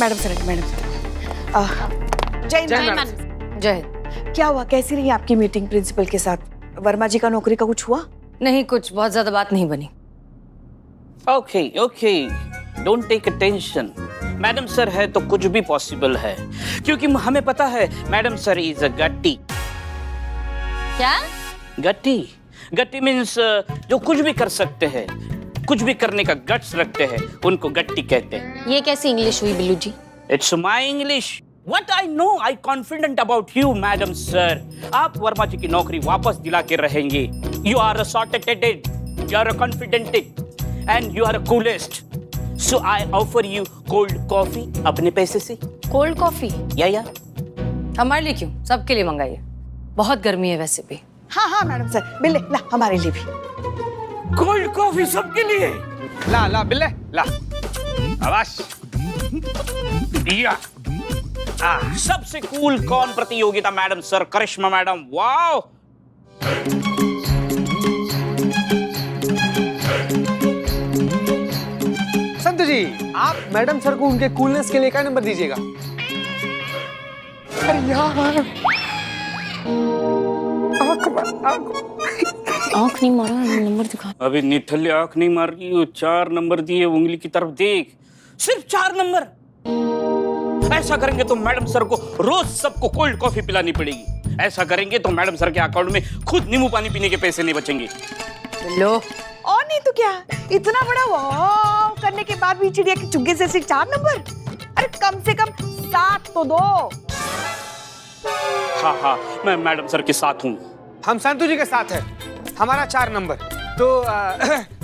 Madam sir, जय हिंद। जय madam. जय। क्या हुआ, कैसी रही आपकी मीटिंग प्रिंसिपल के साथ? वर्मा जी का नौकरी का कुछ हुआ? नहीं, कुछ बहुत ज्यादा बात नहीं बनी। Okay, don't take tension. Madam sir है तो कुछ भी पॉसिबल है, क्योंकि हमें पता है मैडम सर इज अ गट्टी। क्या? गट्टी मीन्स जो कुछ भी कर सकते हैं, कुछ भी करने का गट्स रखते हैं, उनको गट्टी कहते हैं। ये कैसी इंग्लिश हुई Billu ji? It's my English. What I know, I confident about you, madam sir. आप वर्मा जी की नौकरी वापस दिला के रहेंगे। You are a sorted, you are a confident, and you are a coolest. So I offer you cold coffee अपने पैसे से। Cold coffee? या हमारे लिए क्यों, सबके लिए मंगाइए। बहुत गर्मी है वैसे भी। हाँ मैडम सर, बिल्ले ला, हमारे लिए भी कोल्ड कॉफी सबके लिए। ला बिल्ले ला। आवाज दिया। सबसे कूल कौन प्रतियोगिता मैडम सर? करिश्मा मैडम। वाओ, संत जी, आप मैडम सर को उनके कूलनेस के लिए क्या नंबर दीजिएगा? अरे यार, आँख नहीं मारा, नंबर दिखा। अभी निठल्ले आंख नहीं मार रही हो। 4 नंबर दिए, उंगली की तरफ देख। सिर्फ 4 नंबर। ऐसा करेंगे तो मैडम सर को रोज सबको कोल्ड कॉफी पिलानी पड़ेगी। ऐसा करेंगे तो मैडम सर के अकाउंट में खुद नींबू पानी पीने के पैसे नहीं बचेंगे। लो, और नहीं तो क्या, इतना बड़ा वाव करने के बाद भी चिड़िया के चुग्गे से सिर्फ 4 नंबर? अरे कम से कम 7 तो दो। हाँ, मैं मैडम सर के साथ हूँ। हम संतु जी के साथ हैं। हमारा 4 नंबर तो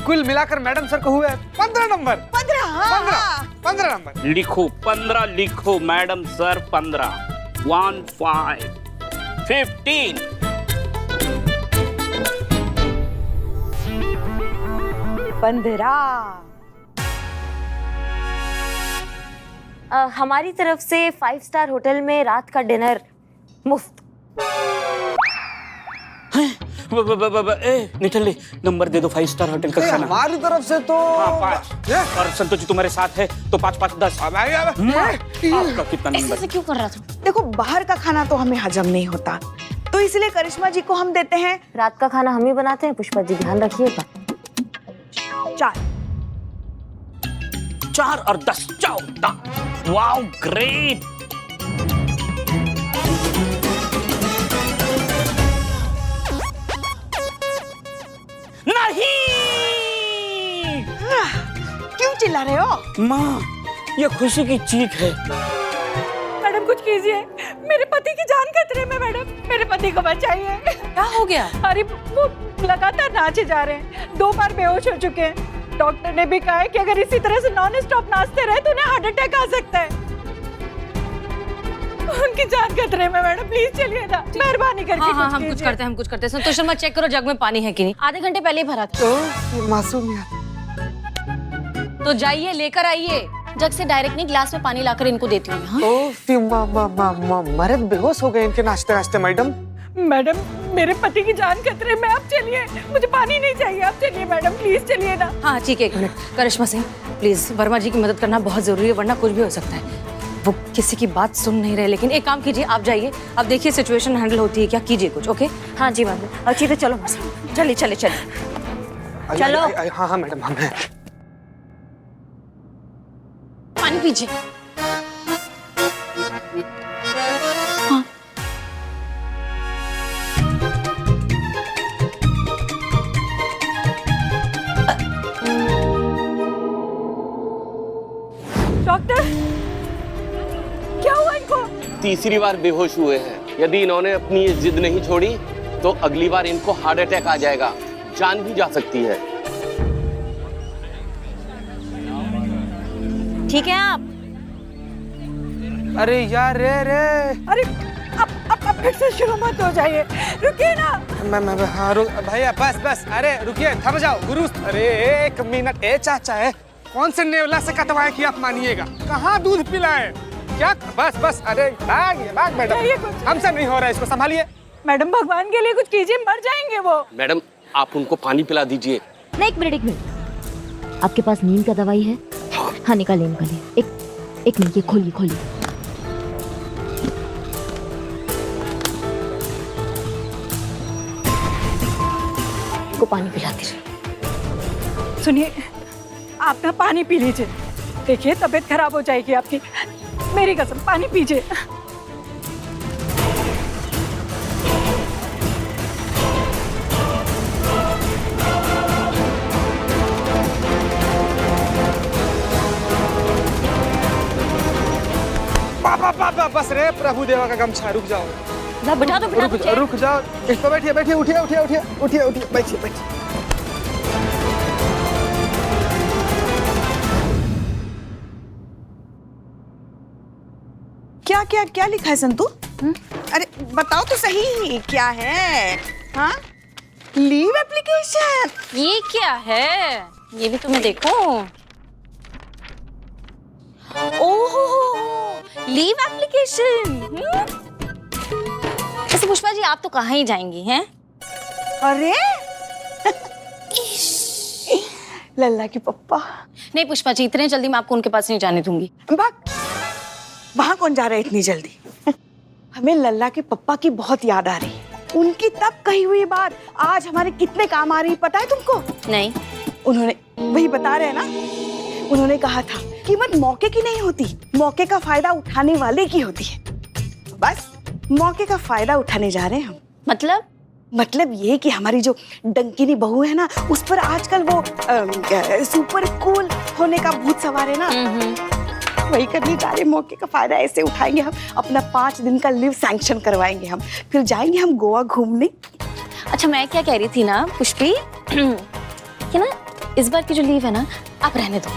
कुल मिलाकर मैडम सर को हुए 15 नंबर। 15 नंबर। लिखो 15, लिखो मैडम सर 15। 1 5 15। 15। हमारी तरफ से 5 स्टार होटल में रात का डिनर मुफ्त। निठल्ले नंबर दे दो 5 स्टार होटल का खाना। हमारी तरफ से तो 5। और संतोष जी तुम्हारे साथ है तो 5 5 10। आपका कितना नंबर? ऐसे क्यों कर रहा था? देखो, बाहर का खाना तो हमें हजम नहीं होता, तो इसलिए करिश्मा जी को हम देते हैं रात का खाना हम ही बनाते हैं, पुष्पा जी ध्यान रखिएगा। 4। 4 और 10 14। Wow, great. नहीं, क्यों चिल्ला रहे हो? माँ, ये खुशी की चीख है। मैडम कुछ कीजिए, मेरे पति की जान खतरे में। मैडम, मेरे पति को बचाइए। क्या हो गया? अरे वो लगातार नाचे जा रहे हैं, 2 बार बेहोश हो चुके हैं। डॉक्टर ने भी कहा है कि अगर इसी तरह से नॉन स्टॉप नाचते रहे तो उन्हें हार्ट अटैक आ सकता है। उनकी जान खतरे में। मैडम प्लीज चलिए ना, मेहरबानी करके। हाँ, हम कुछ करते हैं। संतोष शर्मा, चेक करो जग में पानी है कि नहीं। आधे घंटे पहले ही भरा था। मासूमियत। तो जाइए लेकर आइए। जग से डायरेक्ट नहीं, ग्लास में पानी लाकर इनको देती हूँ। हाँ? मरे बेहोश हो गए इनके नाचते नाचते। मैडम, मेरे पति की जान खतरे में। आप चलिए, मुझे पानी नहीं चाहिए। आप चलिए मैडम, प्लीज चलिए ना। हाँ ठीक है, 1 मिनट। करिश्मा सिंह, प्लीज वर्मा जी की मदद करना बहुत जरूरी है, वरना कुछ भी हो सकता है। वो किसी की बात सुन नहीं रहे। लेकिन एक काम कीजिए, आप जाइए, अब देखिए सिचुएशन हैंडल होती है क्या, कीजिए कुछ। ओके? हाँ जी मैम। अच्छी तो चलो, चलिए। चलो। हाँ मैडम, हम हैं। पानी पीजिए। डॉक्टर, क्या हुआ इनको? तीसरी बार बेहोश हुए हैं। यदि इन्होंने अपनी ये जिद नहीं छोड़ी तो अगली बार इनको हार्ट अटैक आ जाएगा, जान भी जा सकती है। ठीक है आप? अरे यार, रे अरे अब फिर से शुरू मत हो जाइए, रुकिए ना। मैं हाँ भैया, बस। अरे रुकिए, थम जाओ गुरु। अरे 1 मिनट। चाचा है, कौन से नेवला से कटवाए कि आप मानिएगा? कहाँ दूध पिलाए? क्या? बस। अरे भाग मैडम, हमसे नहीं हो रहा है, इसको संभालिए। मैडम, भगवान के लिए कुछ कीजिए, मर जाएंगे वो। मैडम, आप उनको पानी पिला दीजिए। नहीं, 1 मिनट। आपके पास नीम का दवाई है? हाँ निकालिए। एक एक मिनट, ये खोलिए खोलिए। को पानी पिलाती रही। सुनिए, आप ना पानी पी लीजिए। देखिए तबीयत खराब हो जाएगी आपकी। मेरी कसम, पानी पीजिए। बस रे प्रभु देवा का गमछा, रुक जाओ। बिठा दो, बिठा दो। रुक जाओ, इस पर बैठिए बैठिए, उठिए उठिए उठिए उठिए उठिए, बैठिए बैठिए। क्या क्या क्या लिखा है संतू? अरे बताओ तो सही, क्या है? हाँ, लीव एप्लीकेशन। ये क्या है? ये भी तुम्हें देखो। ओहो, लीव एप्लीकेशन। वैसे पुष्पा जी, आप तो कहाँ ही जाएंगी हैं? अरे लल्ला की पप्पा। नहीं पुष्पा जी, इतने जल्दी मैं आपको उनके पास नहीं जाने दूंगी। भाग, वहां कौन जा रहा है इतनी जल्दी? हमें लल्ला के पप्पा की बहुत याद आ रही है। उनकी तब कही हुई बात आज हमारे कितने काम आ रही, पता है तुमको? नहीं। उन्होंने, वही बता रहे हैं ना, उन्होंने कहा था कीमत मौके की नहीं होती, मौके का फायदा उठाने वाले की होती है। बस मौके का फायदा उठाने जा रहे हैं हम। मतलब ये कि हमारी जो डंकिनी बहू है ना, उस पर आजकल वो सुपर कूल होने का भूत सवार है ना, वही करने जा रहे। मौके का फायदा ऐसे उठाएंगे हम, अपना 5 दिन का लीव सैंक्शन करवाएंगे हम, फिर जाएंगे हम गोवा घूमने। अच्छा, मैं क्या कह रही थी ना पुष्पी, कि ना इस बार की जो लीव है ना, आप रहने दो।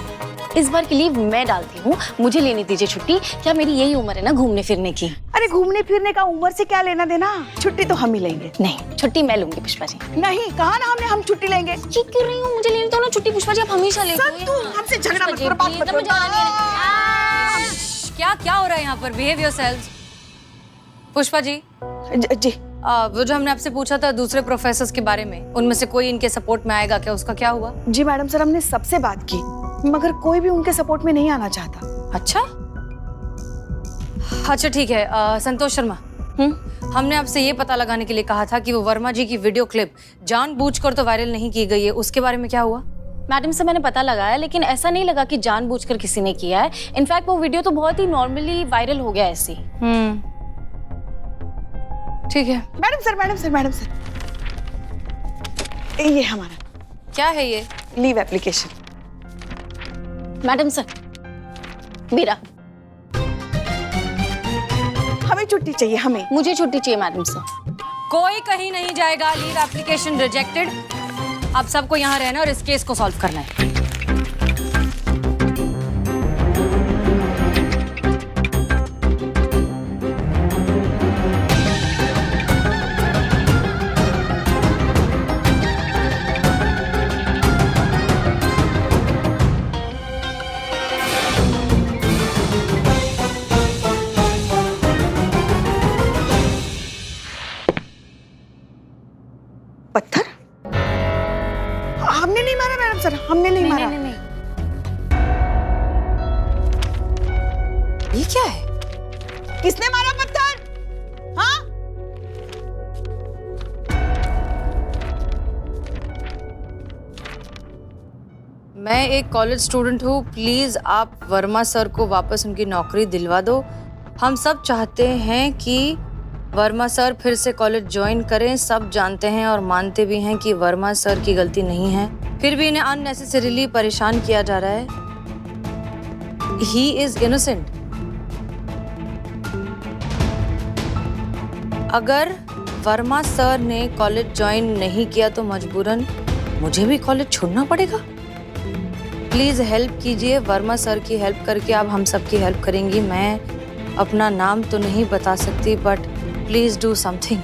इस बार की लीव मैं डालती हूँ, मुझे लेने दीजिए छुट्टी। क्या मेरी यही उम्र है ना घूमने फिरने की? अरे घूमने फिरने का उम्र से क्या लेना देना, छुट्टी तो हम ही लेंगे। नहीं, छुट्टी मैं लूंगी पुष्पा जी। नहीं, कहा ना हमने हम छुट्टी लेंगे। ये क्यों रही हूँ, मुझे लेने दो ना छुट्टी पुष्पा जी, आप हमेशा लेते हो। तू हमसे झगड़ा मत करो, बात मत करो। क्या क्या हो रहा है यहाँ पर? Behave yourselves. पुष्पा जी, जी वो जो हमने आपसे पूछा था दूसरे प्रोफेसर्स के बारे में, उनमें से कोई इनके सपोर्ट में आएगा क्या? उसका क्या हुआ? जी मैडम सर, हमने सबसे बात की, मगर कोई भी उनके सपोर्ट में नहीं आना चाहता। अच्छा ठीक है। संतोष शर्मा, हमने आपसे ये पता लगाने के लिए कहा था कि वो वर्मा जी की वीडियो क्लिप जानबूझकर तो वायरल नहीं की गई है, उसके बारे में क्या हुआ? मैडम से मैंने पता लगाया, लेकिन ऐसा नहीं लगा कि जानबूझकर किसी ने किया है। इनफैक्ट वो वीडियो तो बहुत ही नॉर्मली वायरल हो गया ऐसे। ठीक है। मैडम सर, ये हमारा क्या है ये? Leave application. मैडम सर, मेरा, हमें छुट्टी चाहिए, हमें। मुझे छुट्टी चाहिए मैडम सर। कोई कहीं नहीं जाएगा, लीव एप्लीकेशन रिजेक्टेड। आप सबको यहाँ रहना और इस केस को सॉल्व करना है। पत्थर? हमने नहीं मारा मैडम सर, हमने नहीं मारा। नहीं। ये क्या है? किसने मारा पत्थर? हाँ? मैं एक कॉलेज स्टूडेंट हूँ, प्लीज आप वर्मा सर को वापस उनकी नौकरी दिलवा दो। हम सब चाहते हैं कि वर्मा सर फिर से कॉलेज ज्वाइन करें। सब जानते हैं और मानते भी हैं कि वर्मा सर की गलती नहीं है, फिर भी इन्हें अननेसेसरीली परेशान किया जा रहा है। He is innocent. अगर वर्मा सर ने कॉलेज ज्वाइन नहीं किया तो मजबूरन मुझे भी कॉलेज छोड़ना पड़ेगा। प्लीज हेल्प कीजिए, वर्मा सर की हेल्प करके आप हम सब की हेल्प करेंगी। मैं अपना नाम तो नहीं बता सकती, बट प्लीज डू समथिंग।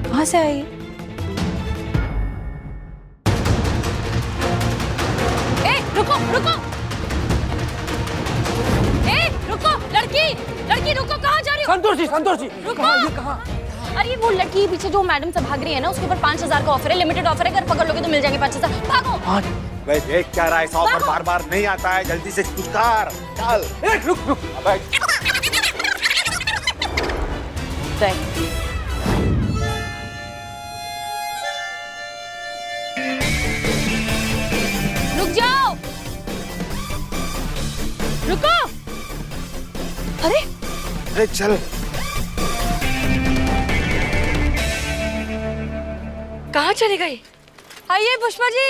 कहाँ से आई? रुको रुको, रुको, लड़की रुको, कहाँ जा रही हो? संतोष जी रुको। अरे वो लड़की पीछे जो मैडम से भाग रही है ना, उसके ऊपर 5000 का ऑफर है, लिमिटेड ऑफर है, अगर पकड़ लोगे तो मिल जाएंगे 5000। भागो। भाई देख क्या रहा है, इस ऑफर बार बार नहीं आता है, जल्दी से कुछ कर चल। रुक रुक। अबे रुक जाओ, रुको। अरे चल। कहाँ चली गई? आइए पुष्पा जी।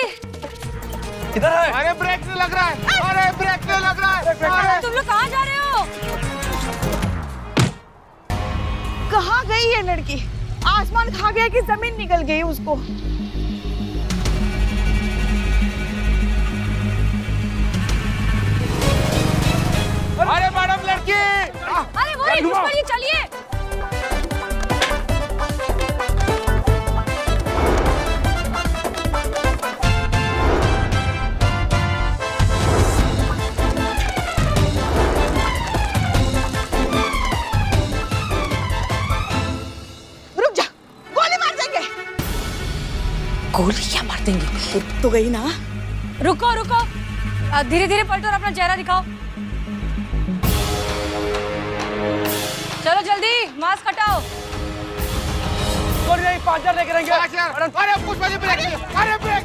किधर है? अरे ब्रेक से लग रहा है, अरे ब्रेक से लग रहा है। अरे तुम लोग कहाँ जा रहे हो? कहाँ गई ये लड़की? आसमान खा गया कि जमीन निकल गई उसको? अरे मैडम लड़की। अरे वो पुष्पा जी चलिए। रुक जा, गोली मार देंगे। गोली क्या मार देंगे? तो गई ना। रुको रुको, धीरे धीरे पलटो और अपना चेहरा दिखाओ। चलो जल्दी मास्क हटाओ। और यही 5000 लेके रहेंगे। अरे पुष्पा जी ब्रेक, अरे ब्रेक।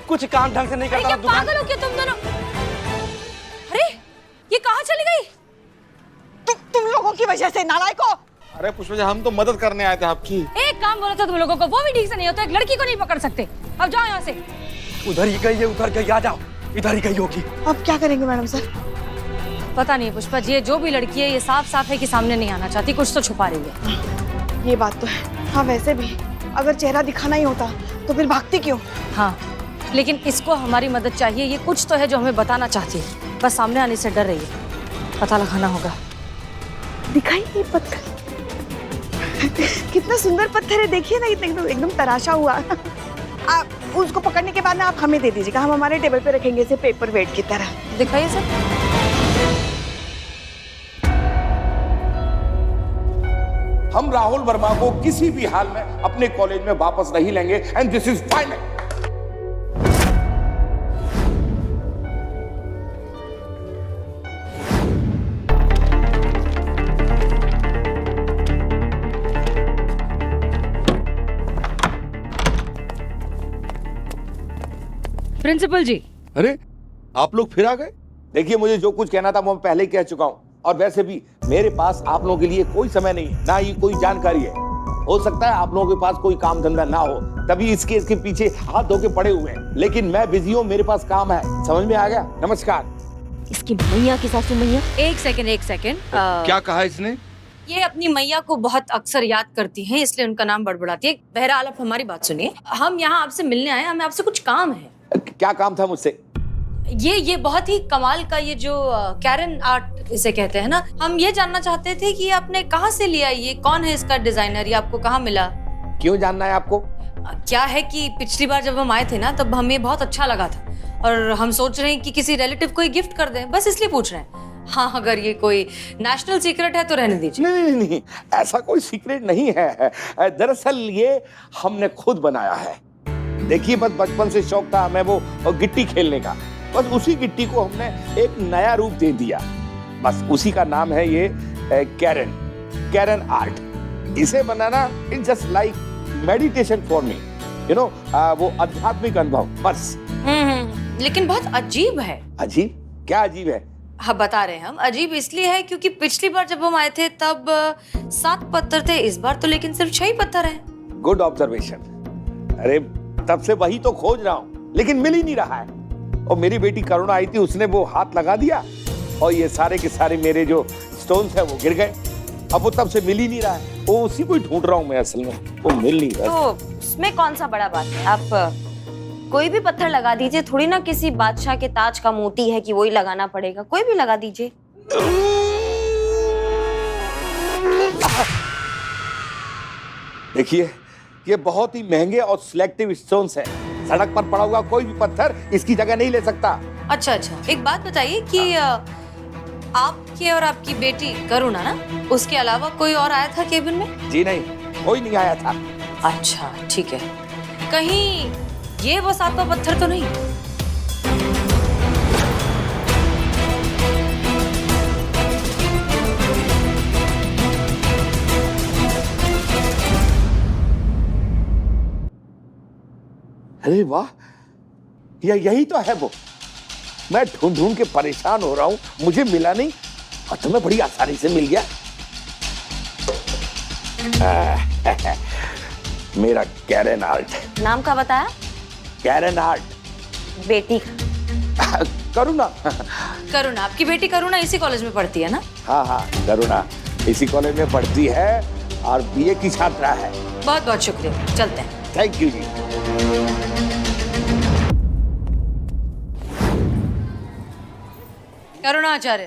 कुछ काम ढंग से नहीं करता क्या दुकान। पागल हो क्या तुम दोनों? अरे ये कहाँ चली गई? तुम लोगों की वजह से, नालायकों। अरे पुष्पा जी हम तो मदद करने आए थे आपकी। एक काम बोला था तुम लोगों को, वो भी ठीक से नहीं होता। एक लड़की को नहीं पकड़ सकते। अब जाओ यहाँ से। उधर ही गई है, उधर गई, आ जाओ। इधर ही गई होगी। अब क्या करेंगे मैडम सर? पता नहीं पुष्पा जी, ये जो भी लड़की है ये साफ साफ है कि सामने नहीं आना चाहती, कुछ तो छुपा रही है। ये बात तो है। हाँ वैसे भी अगर चेहरा दिखाना ही होता तो फिर भागती क्यों? हाँ लेकिन इसको हमारी मदद चाहिए। ये कुछ तो है जो हमें बताना चाहती है, बस सामने आने से डर रही है। पता लगाना होगा। दिखाई ये पत्थर कितना सुंदर पत्थर है, देखिए ना, एकदम तराशा हुआ। आप उसको पकड़ने के बाद ना आप हमें दे दीजिएगा, हम हमारे टेबल पे रखेंगे इसे पेपर वेट की तरह। दिखाइए सर। हम राहुल वर्मा को किसी भी हाल में अपने कॉलेज में वापस नहीं लेंगे and this is final. Principal जी। अरे आप लोग फिर आ गए। देखिए मुझे जो कुछ कहना था वो मैं पहले ही कह चुका हूँ, और वैसे भी मेरे पास आप लोगों के लिए कोई समय नहीं है, ना ही कोई जानकारी है। हो सकता है आप लोगों के पास कोई काम धंधा ना हो, तभी इस केस के पीछे हाथ धो के पड़े हुए हैं, लेकिन मैं बिजी हूँ, मेरे पास काम है। समझ में आ गया? नमस्कार। इसकी मैया की सासू मैया। एक सेकंड। क्या कहा इसने? ये अपनी मैया को बहुत अक्सर याद करती हैं, इसलिए उनका नाम बड़बड़ाती है। बहरहाल आप हमारी बात सुनिए, हम यहाँ आपसे मिलने आए, हमें आपसे कुछ काम है। क्या काम था मुझसे? ये बहुत ही कमाल का, ये जो कैरन आर्ट इसे कहते हैं ना, हम ये जानना चाहते थे कि आपने कहाँ से लिया, ये कौन है इसका डिजाइनर, ये आपको कहाँ मिला? क्यों जानना है आपको? क्या है कि पिछली बार जब हम आए थे ना, तब हमें बहुत अच्छा लगा था और हम सोच रहे हैं कि किसी रिलेटिव को गिफ्ट कर दें, बस इसलिए पूछ रहे हैं। हाँ अगर ये कोई नेशनल सीक्रेट है तो रहने दीजिए। नहीं, ऐसा कोई सीक्रेट नहीं है। दरअसल ये हमने खुद बनाया है। देखिए बस बचपन से शौक था हमें वो गिट्टी खेलने का, बस उसी गिट्टी को हमने एक नया रूप दे दिया, बस उसी का नाम है ये कैरन आर्ट। इसे बनाना it's just like meditation for me, you know, वो आध्यात्मिक अनुभव बस। लेकिन बहुत अजीब है। अजीब? क्या अजीब है? हाँ बता रहे हैं हम, अजीब इसलिए है क्योंकि पिछली बार जब हम आए थे तब 7 पत्थर थे, इस बार तो लेकिन सिर्फ 6 ही पत्थर हैं। Good observation. अरे तब से वही तो खोज रहा हूँ, लेकिन मिल ही नहीं रहा है। और मेरी बेटी करुणा आई थी, उसने वो हाथ लगा दिया और ये सारे के सारे मेरे जो स्टोन्स है वो गिर गए। अब वो तब से मिल ही नहीं रहा है, वो उसी को ही ढूंढ रहा हूँ मैं, असल में वो मिल नहीं रहा। तो उसमें कौन सा बड़ा बात है, आप कोई भी पत्थर लगा दीजिए, थोड़ी ना किसी बादशाह के ताज का मोती है कि वही लगाना पड़ेगा, कोई भी लगा दीजिए। देखिए ये बहुत ही महंगे और सिलेक्टिव स्टोन्स हैं, सड़क पर पड़ा हुआ कोई भी पत्थर इसकी जगह नहीं ले सकता। अच्छा, एक बात बताइए कि आपके और आपकी बेटी करुणा ना, उसके अलावा कोई और आया था केबिन में? जी नहीं, कोई नहीं आया था। अच्छा ठीक है, कहीं ये वो 7वां पत्थर तो नहीं? अरे वाह, यही तो है वो। मैं ढूंढ ढूंढ के परेशान हो रहा हूँ, मुझे मिला नहीं और तुम्हें बड़ी आसानी से मिल गया। मेरा कैरन आर्ट। नाम का बताया? Karen art. बेटी करुणा। करुणा, आपकी बेटी करुणा इसी कॉलेज में पढ़ती है ना? हाँ हाँ, करुणा इसी कॉलेज में पढ़ती है और बीए की छात्रा है। बहुत बहुत शुक्रिया, चलते हैं। थैंक यू जी। करुणा आचार्य,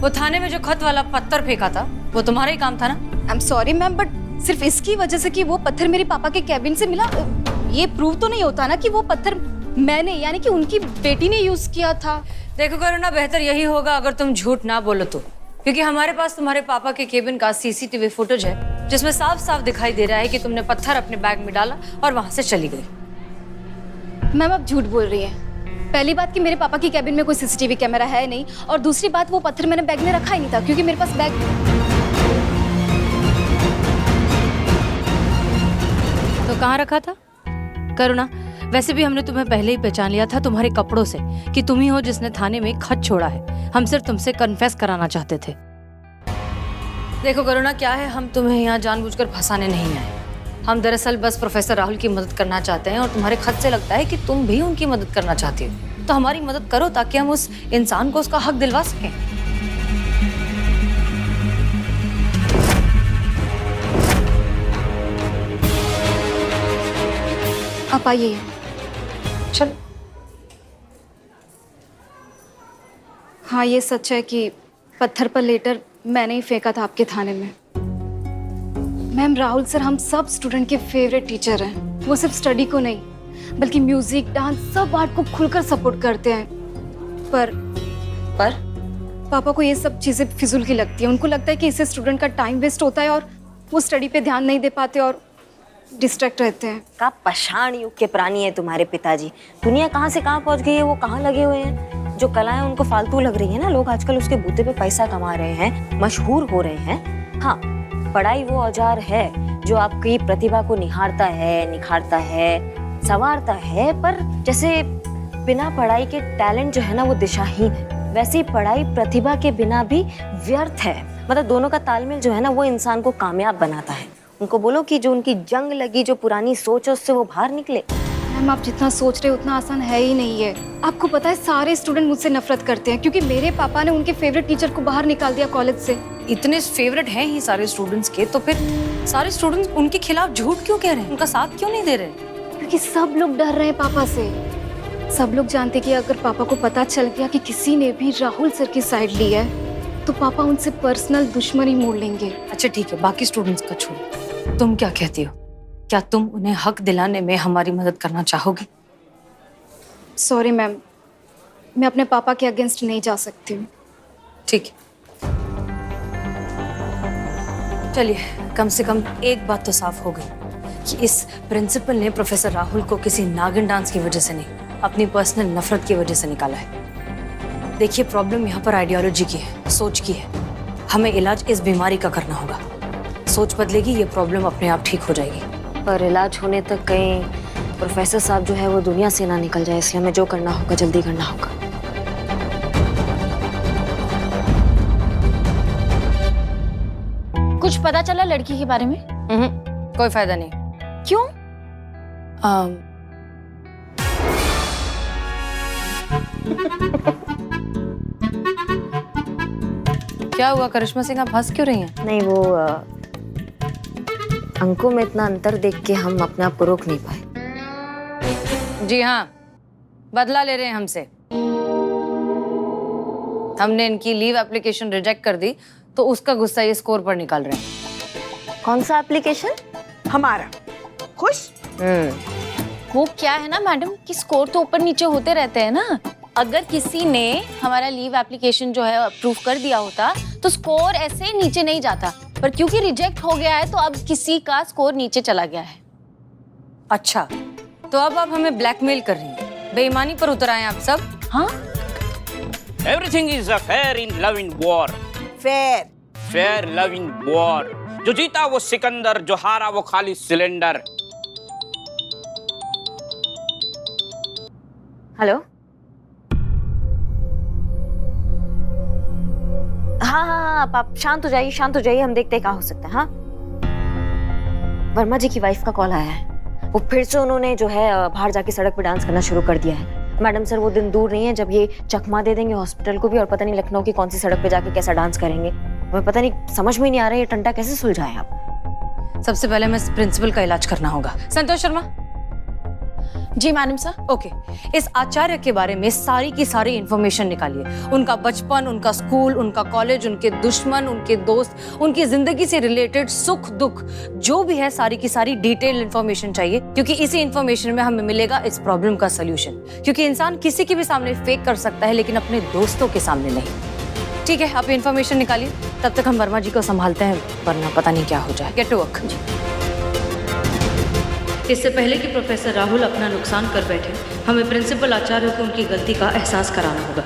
वो थाने में जो खत वाला पत्थर फेंका था वो तुम्हारा ही काम था ना? I am sorry ma'am, but सिर्फ इसकी वजह से कि वो पत्थर मेरे पापा के कैबिन से मिला, ये प्रूव तो नहीं होता ना कि वो पत्थर मैंने यानी कि उनकी बेटी ने यूज किया था। देखो करुणा, बेहतर यही होगा अगर तुम झूठ ना बोलो तो, क्योंकि हमारे पास तुम्हारे पापा के केबिन का सीसीटीवी फुटेज है जिसमें साफ साफ दिखाई दे रहा है कि तुमने पत्थर अपने बैग में डाला और वहां से चली गई। मैम आप झूठ बोल रही हैं। पहली बात कि मेरे पापा की कैबिन में कोई सीसीटीवी कैमरा है नहीं, और दूसरी बात वो पत्थर मैंने बैग में रखा ही नहीं था क्योंकि मेरे पास बैग। तो कहाँ रखा था? करुणा, वैसे भी हमने तुम्हें पहले ही पहचान लिया था तुम्हारे कपड़ों से कि तुम ही हो जिसने थाने में खत छोड़ा है। हम सिर्फ तुमसे कन्फेस कराना चाहते थे। देखो करुणा, क्या है, हम तुम्हें यहाँ जानबूझकर फंसाने नहीं आए। हम दरअसल बस प्रोफेसर राहुल की मदद करना चाहते हैं और तुम्हारे खत से लगता है कि तुम भी उनकी मदद करना चाहती हो, तो हमारी मदद करो ताकि हम उस इंसान को उसका हक दिलवा सकें। आप आइए। चल। हाँ ये सच है कि पत्थर पर लेटर मैंने ही फेंका था आपके थाने में। मैम राहुल सर हम सब स्टूडेंट के फेवरेट टीचर हैं। वो सिर्फ स्टडी को नहीं बल्कि म्यूजिक, डांस, सब आर्ट को खुलकर सपोर्ट करते हैं। पर पापा को ये सब चीजें फिजूल की लगती है। उनको लगता है कि इससे स्टूडेंट का टाइम वेस्ट होता है और वो स्टडी पे ध्यान नहीं दे पाते और डिस्ट्रैक्ट रहते हैं। का पाषाण युग के प्राणी है तुम्हारे पिताजी। दुनिया कहाँ से कहाँ पहुँच गई है, वो कहाँ लगे हुए हैं। जो कलाएं उनको फालतू लग रही है ना, लोग आजकल उसके बूते पे पैसा कमा रहे हैं, मशहूर हो रहे हैं। हाँ, पढ़ाई वो औजार है जो आपकी प्रतिभा को निहारता है, निखारता है, संवारता है, पर जैसे बिना पढ़ाई के टैलेंट जो है ना वो दिशाहीन है, वैसे ही पढ़ाई प्रतिभा के बिना भी व्यर्थ है। मतलब दोनों का तालमेल जो है ना वो इंसान को कामयाब बनाता है। उनको बोलो कि जो उनकी जंग लगी, जो पुरानी सोच है उससे वो बाहर निकले। मैम आप जितना सोच रहे हो उतना आसान है ही नहीं है। आपको पता है सारे स्टूडेंट मुझसे नफरत करते हैं क्योंकि मेरे पापा ने उनके फेवरेट टीचर को बाहर निकाल दिया कॉलेज से। इतने फेवरेट हैं ही सारे स्टूडेंट्स के, तो फिर सारे स्टूडेंट्स उनके खिलाफ झूठ क्यों कह रहे हैं, उनका साथ क्यों नहीं दे रहे? क्योंकि सब लोग डर रहे हैं पापा से। सब लोग जानते हैं कि अगर पापा को पता चल गया कि किसी ने भी राहुल सर की साइड ली है तो पापा उनसे पर्सनल दुश्मनी मोड़ लेंगे। अच्छा ठीक है, बाकी स्टूडेंट्स का छोड़ो, तुम क्या कहती हो? क्या तुम उन्हें हक दिलाने में हमारी मदद करना चाहोगी? सॉरी मैम, मैं अपने पापा के अगेंस्ट नहीं जा सकती हूँ। ठीक है, चलिए कम से कम एक बात तो साफ हो गई कि इस प्रिंसिपल ने प्रोफेसर राहुल को किसी नागिन डांस की वजह से नहीं, अपनी पर्सनल नफरत की वजह से निकाला है। देखिए प्रॉब्लम यहाँ पर आइडियोलॉजी की है, सोच की है। हमें इलाज इस बीमारी का करना होगा। सोच बदलेगी, ये प्रॉब्लम अपने आप ठीक हो जाएगी। पर इलाज होने तक कहीं प्रोफेसर साहब जो है वो दुनिया से ना निकल जाए, इसलिए हमें जो करना होगा जल्दी करना होगा। कुछ पता चला लड़की के बारे में? कोई फायदा नहीं। क्यों? क्या हुआ करिश्मा सिंह, आप हंस क्यों रही हैं? नहीं वो अंकों में इतना अंतर देख के हम अपने आप को रोक नहीं पाए। जी हाँ, बदला ले रहे हैं हमसे। हमने इनकी लीव एप्लीकेशन रिजेक्ट कर दी तो उसका गुस्सा ये स्कोर पर निकाल रहे हैं। कौन सा एप्लीकेशन? हमारा। खुश? वो क्या है ना मैडम कि स्कोर तो ऊपर नीचे होते रहते हैं ना। अगर किसी ने हमारा लीव एप्लीकेशन जो है अप्रूव कर दिया होता तो स्कोर ऐसे ही नीचे नहीं जाता, पर क्योंकि रिजेक्ट हो गया है तो अब किसी का स्कोर नीचे चला गया है। अच्छा, तो अब आप हमें ब्लैकमेल कर रही हैं, बेईमानी पर उतर आए आप सब। हाँ, everything is a fair in love in war. Fair fair love in war. जो जीता वो सिकंदर, जो हारा वो खाली सिलेंडर। हेलो, हाँ हाँ हाँ, आप शांत हो जाइए, शांत हो जाइए, हम देखते हैं क्या हो सकता है। हाँ, वर्मा जी की वाइफ का कॉल आया है। वो फिर से उन्होंने जो है बाहर जाके सड़क पे डांस करना शुरू कर दिया है। मैडम सर, वो दिन दूर नहीं है जब ये चकमा दे देंगे हॉस्पिटल को भी, और पता नहीं लखनऊ की कौन सी सड़क पे जाके कैसा डांस करेंगे। हमें पता नहीं, समझ में नहीं आ रहा है ये टंटा कैसे सुलझाएं आप। सबसे पहले हमें इस प्रिंसिपल का इलाज करना होगा। संतोष शर्मा। जी मैडम सर। ओके, इस आचार्य के बारे में सारी की सारी इंफॉर्मेशन निकालिए। उनका बचपन, उनका स्कूल, उनका कॉलेज, उनके दुश्मन, उनके दोस्त, उनकी जिंदगी से रिलेटेड सुख दुख जो भी है, सारी की सारी डिटेल इंफॉर्मेशन चाहिए, क्योंकि इसी इंफॉर्मेशन में हमें मिलेगा इस प्रॉब्लम का सोल्यूशन। क्योंकि इंसान किसी के भी सामने फेक कर सकता है, लेकिन अपने दोस्तों के सामने नहीं। ठीक है, आप इंफॉर्मेशन निकालिए, तब तक हम वर्मा जी को संभालते हैं, वरना पता नहीं क्या हो जाए। Get to work. इससे पहले कि प्रोफेसर राहुल अपना नुकसान कर बैठे, हमें प्रिंसिपल आचार्य को उनकी गलती का एहसास कराना होगा।